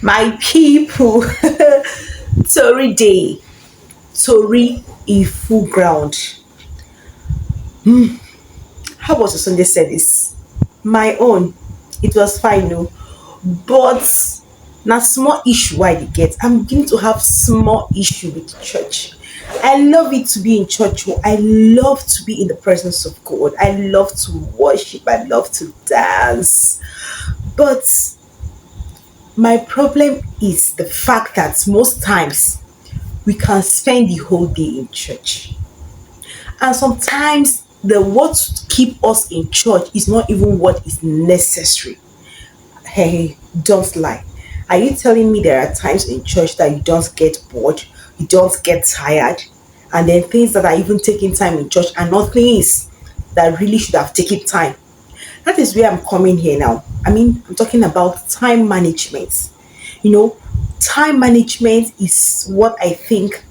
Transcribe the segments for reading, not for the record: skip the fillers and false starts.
My people, Tori Day, Tori in full ground. How was the Sunday service? My own, it was fine, no, but na small issue why they get. I'm beginning to have small issue with the church. I love it to be in church. Oh. I love to be in the presence of God. I love to worship. I love to dance. But my problem is the fact that most times we can spend the whole day in church. And sometimes the what keep us in church is not even what is necessary. Hey, don't lie. Are you telling me there are times in church that you don't get bored, you don't get tired, and then things that are even taking time in church are not things that really should have taken time? That is where I'm coming here now. I mean, I'm talking about time management. You know, time management is what I think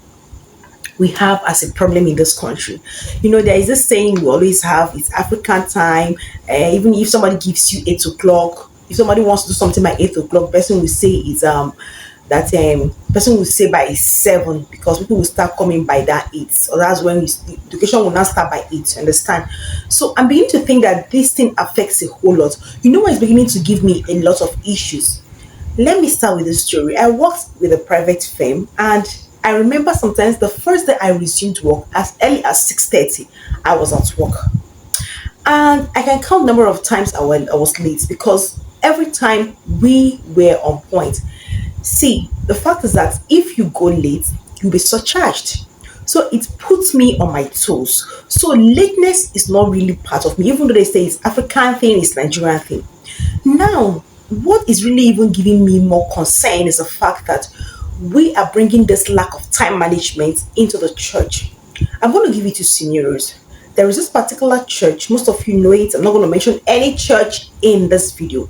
we have as a problem in this country. There is this saying we always have, it's African time. Even if somebody gives you 8 o'clock, if somebody wants to do something by 8 o'clock, person will say is that person will say by 7 because people will start coming by that 8. Or that's when the education will not start by 8. Understand? So I'm beginning to think that this thing affects a whole lot. What is beginning to give me a lot of issues? Let me start with this story. I worked with a private firm, and I remember sometimes the first day I resumed work, as early as 6:30, I was at work. And I can count the number of times I was late because every time we were on point. See, the fact is that if you go late, you'll be surcharged. So it puts me on my toes. So lateness is not really part of me, even though they say it's African thing, it's Nigerian thing. Now, what is really even giving me more concern is the fact that we are bringing this lack of time management into the church. I'm going to give you two scenarios. There is this particular church, most of you know it. I'm not going to mention any church in this video,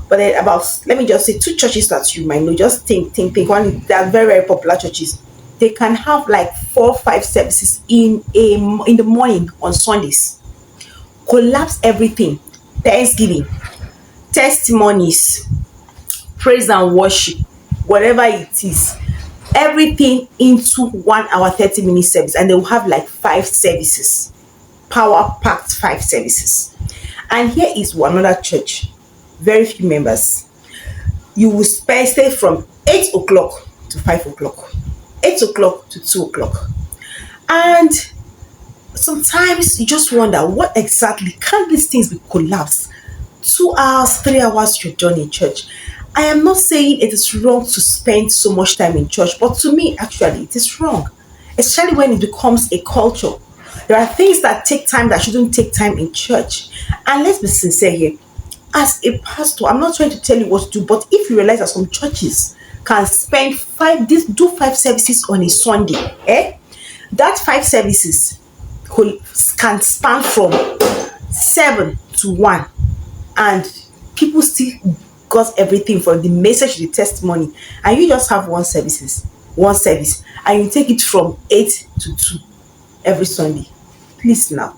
but then about, let me just say two churches that you might know. Just think. One, they are very, very popular churches. They can have like 4 or 5 services in the morning on Sundays. Collapse everything. Thanksgiving, testimonies, praise and worship, whatever it is, everything into 1 hour 30-minute service, and they will have like 5 services, power packed 5 services. And here is one other church, very few members. You will stay from 8 o'clock to 5 o'clock, 8 o'clock to 2 o'clock, and sometimes you just wonder what exactly can these things be collapsed. 2 hours, 3 hours, you're done in church. I am not saying it is wrong to spend so much time in church, but to me, actually, it is wrong, especially when it becomes a culture. There are things that take time that shouldn't take time in church. And let's be sincere here. As a pastor, I'm not trying to tell you what to do, but if you realize that some churches can spend do 5 services on a Sunday, that 5 services can span from 7 to 1, and people still got everything from the message to the testimony, and you just have one service, and you take it from 8 to 2 every Sunday. Please now,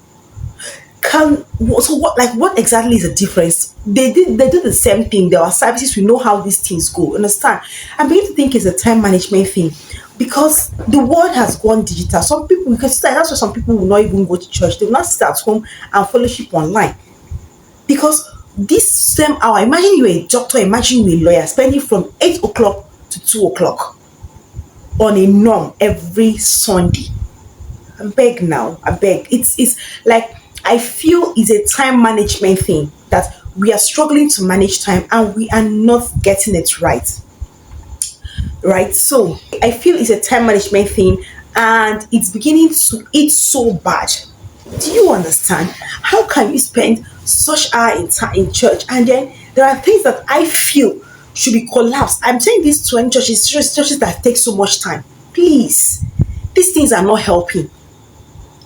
what exactly is the difference? They do the same thing. There are services, we know how these things go. Understand? I'm beginning to think it's a time management thing, because the world has gone digital. Some people, because that's why some people will not even go to church. They will not sit at home and fellowship online, because this same hour, imagine you're a doctor, imagine you're a lawyer, spending from 8 o'clock to 2 o'clock on a norm every Sunday. I beg now, I beg. It's like, I feel it's a time management thing, that we are struggling to manage time and we are not getting it right. Right? So I feel it's a time management thing, and it's beginning to eat so bad. Do you understand? How can you spend such hour in time in church, and then there are things that I feel should be collapsed? I'm saying this to any churches that take so much time. Please, these things are not helping.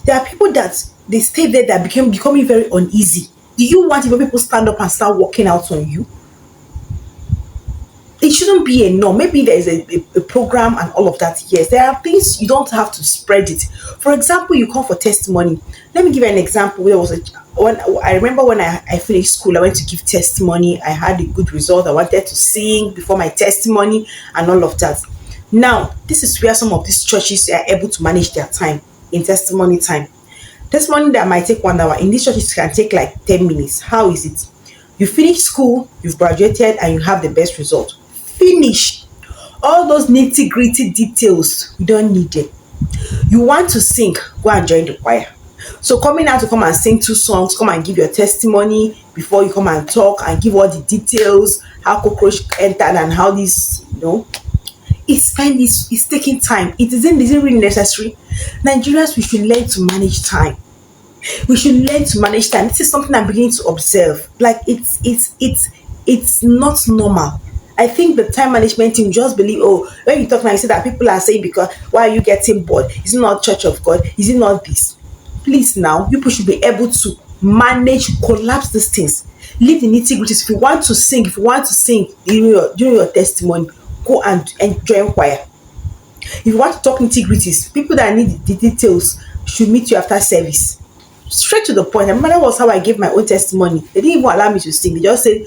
There are people that they stay there that becoming very uneasy. Do you want when people stand up and start walking out on you? It shouldn't be a norm. Maybe there is a program and all of that. Yes, there are things you don't have to spread it. For example, you come for testimony. Let me give you an example. There was when I remember when I finished school, I went to give testimony. I had a good result. I wanted to sing before my testimony and all of that. Now, this is where some of these churches are able to manage their time in testimony time. Testimony that might take 1 hour in these churches can take like 10 minutes. How is it? You finish school, you've graduated, and you have the best result. Finish. All those nitty gritty details, you don't need it. You want to sing, go and join the choir. So coming out to come and sing two songs, come and give your testimony before you come and talk and give all the details, how cockroach entered and how this, it's fine. It's taking time. It isn't really necessary. Nigerians, we should learn to manage time. We should learn to manage time. This is something I'm beginning to observe. Like it's not normal. I think the time management team just believe, oh, when you talk now, you say that people are saying, because why are you getting bored? Is it not Church of God? Is it not this? Please now, people should be able to manage, collapse these things. Leave the nitty gritties. If you want to sing during your testimony, go and join choir. If you want to talk nitty gritties, people that need the details should meet you after service. Straight to the point. I remember that was how I gave my own testimony. They didn't even allow me to sing. They just said,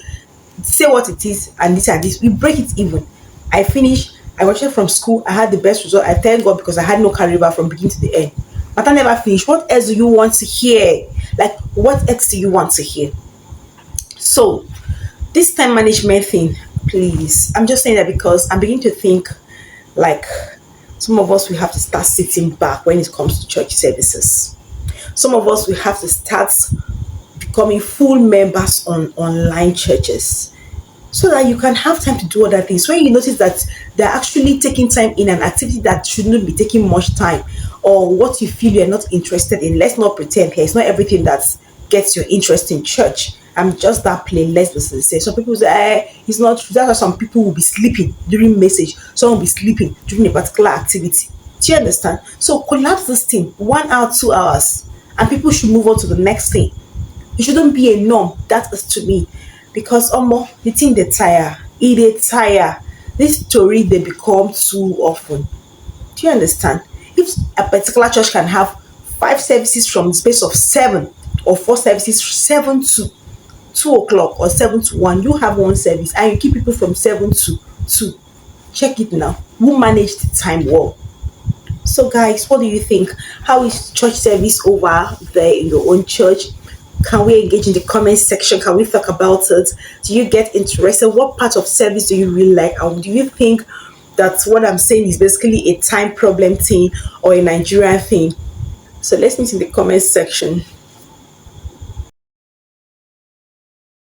say what it is and this and this. We break it even. I finished. I graduated from school. I had the best result. I thank God because I had no carryover from beginning to the end. But I never finished. What else do you want to hear? Like, what else do you want to hear? So, this time management thing, please. I'm just saying that because I'm beginning to think like some of us, we have to start sitting back when it comes to church services. Some of us, we have to start becoming full members on online churches so that you can have time to do other things. When you notice that they're actually taking time in an activity that shouldn't be taking much time, or what you feel you're not interested in, let's not pretend here. It's not everything that gets your interest in church. I'm just that plain. Let's listen. Say some people say, it's not true. That's why some people will be sleeping during message. Some will be sleeping during a particular activity. Do you understand? So collapse this thing 1 hour, 2 hours, and people should move on to the next thing. It shouldn't be a norm. That is to me. Because the thing they tire. They tire. This story they become too often. Do you understand? If a particular church can have 5 services from the space of 7, or 4 services, 7 to 2 o'clock or 7 to 1, you have one service and you keep people from 7 to 2. Check it now. Who managed the time well? So guys, what do you think? How is church service over there in your own church? Can we engage in the comment section? Can we talk about it? Do you get interested? What part of service do you really like? And do you think that what I'm saying is basically a time problem thing or a Nigerian thing? So let's meet in the comment section.